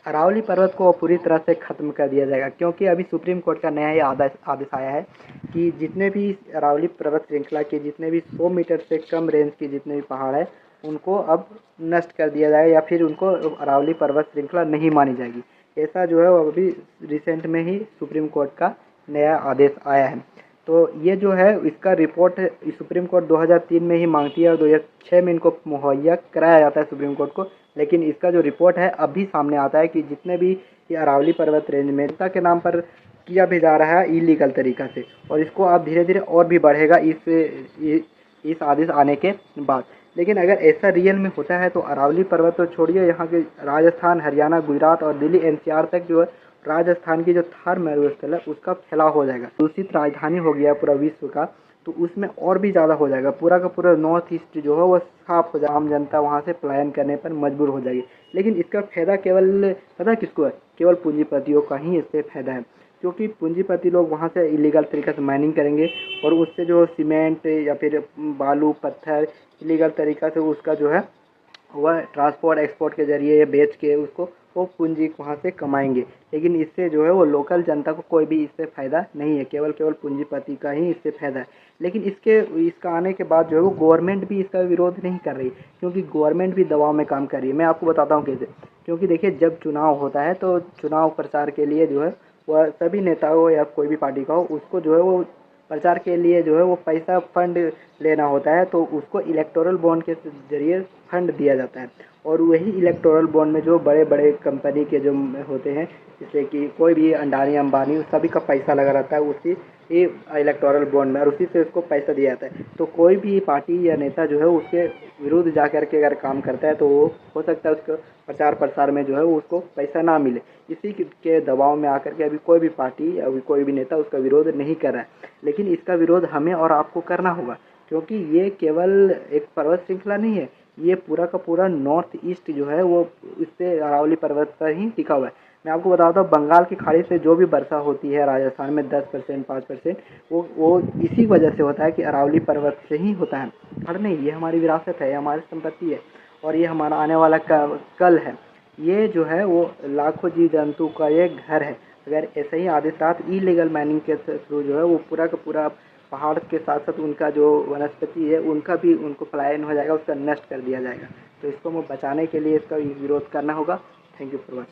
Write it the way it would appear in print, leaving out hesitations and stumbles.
अरावली पर्वत को पूरी तरह से ख़त्म कर दिया जाएगा, क्योंकि अभी सुप्रीम कोर्ट का नया ही आदेश आदेश आया है कि जितने भी अरावली पर्वत श्रृंखला के जितने भी 100 मीटर से कम रेंज के जितने भी पहाड़ है उनको अब नष्ट कर दिया जाएगा, या फिर उनको अरावली पर्वत श्रृंखला नहीं मानी जाएगी। ऐसा जो है वो अभी रिसेंट में ही सुप्रीम कोर्ट का नया आदेश आया है। तो ये जो है इसका रिपोर्ट सुप्रीम कोर्ट 2003 में ही मांगती है और 2006 में इनको मुहैया कराया जाता है सुप्रीम कोर्ट को। लेकिन इसका जो रिपोर्ट है अभी सामने आता है कि जितने भी ये अरावली पर्वत रेंज में एकता के नाम पर किया भी जा रहा है इलीगल तरीका से, और इसको अब धीरे धीरे और भी बढ़ेगा इस आदेश आने के बाद। लेकिन अगर ऐसा रियल में होता है तो अरावली पर्वत तो छोड़िए, यहाँ के राजस्थान, हरियाणा, गुजरात और दिल्ली एनसीआर तक जो है राजस्थान की जो थार मरुस्थल है उसका फैलाव हो जाएगा। दूषित राजधानी हो गया पूरा विश्व का, तो उसमें और भी ज़्यादा हो जाएगा। पूरा का पूरा नॉर्थ ईस्ट जो है वो साफ हो जाएगा, आम जनता वहाँ से पलायन करने पर मजबूर हो जाएगी। लेकिन इसका फ़ायदा केवल पता किसको है? केवल पूंजीपतियों का ही इससे फ़ायदा है, क्योंकि पूंजीपति लोग वहाँ से इलीगल तरीके से माइनिंग करेंगे और उससे जो सीमेंट या फिर बालू पत्थर इलीगल तरीका से उसका जो है वह ट्रांसपोर्ट एक्सपोर्ट के ज़रिए बेच के उसको वो पूंजी वहाँ से कमाएंगे। लेकिन इससे जो है वो लोकल जनता को कोई भी इससे फ़ायदा नहीं है, केवल पूंजीपति का ही इससे फ़ायदा है। लेकिन इसका आने के बाद जो है वो गवर्नमेंट भी इसका विरोध नहीं कर रही, क्योंकि गवर्नमेंट भी दबाव में काम कर रही है। मैं आपको बताता हूँ कैसे। क्योंकि देखिए, जब चुनाव होता है तो चुनाव प्रचार के लिए जो है वह सभी नेताओं या कोई भी पार्टी का हो उसको जो है वो प्रचार के लिए जो है वो पैसा फंड लेना होता है, तो उसको इलेक्टोरल बॉन्ड के ज़रिए फंड दिया जाता है। और वही इलेक्टोरल बॉन्ड में जो बड़े बड़े कंपनी के जो होते हैं, जैसे कि कोई भी अंडानी अंबानी सभी का पैसा लगा रहता है उसी इलेक्टोरल बॉन्ड में, और उसी से उसको पैसा दिया जाता है। तो कोई भी पार्टी या नेता जो है उसके विरुद्ध जा कर के अगर काम करता है तो वो हो सकता है उसको प्रचार प्रसार में जो है वो उसको पैसा ना मिले। इसी के दबाव में आकर के अभी कोई भी पार्टी या अभी कोई भी नेता उसका विरोध नहीं कर रहा है। लेकिन इसका विरोध हमें और आपको करना होगा, क्योंकि ये केवल एक पर्वत श्रृंखला नहीं है, ये पूरा का पूरा नॉर्थ ईस्ट जो है वो इससे अरावली पर्वत पर ही टिका हुआ है। मैं आपको बताता हूँ, बंगाल की खाड़ी से जो भी वर्षा होती है राजस्थान में 10% 5% वो इसी वजह से होता है कि अरावली पर्वत से ही होता है। और नहीं, ये हमारी विरासत है, ये हमारी संपत्ति है और ये हमारा आने वाला कल है। ये जो है वो लाखों जीव जंतु का ये घर है। अगर ऐसे ही आधे साथ इलीगल माइनिंग के थ्रू जो है वो पूरा का पूरा पहाड़ के साथ साथ उनका जो वनस्पति है उनका भी उनको पलायन हो जाएगा, उसका नष्ट कर दिया जाएगा। तो इसको हमें बचाने के लिए इसका विरोध करना होगा। Thank you for watching.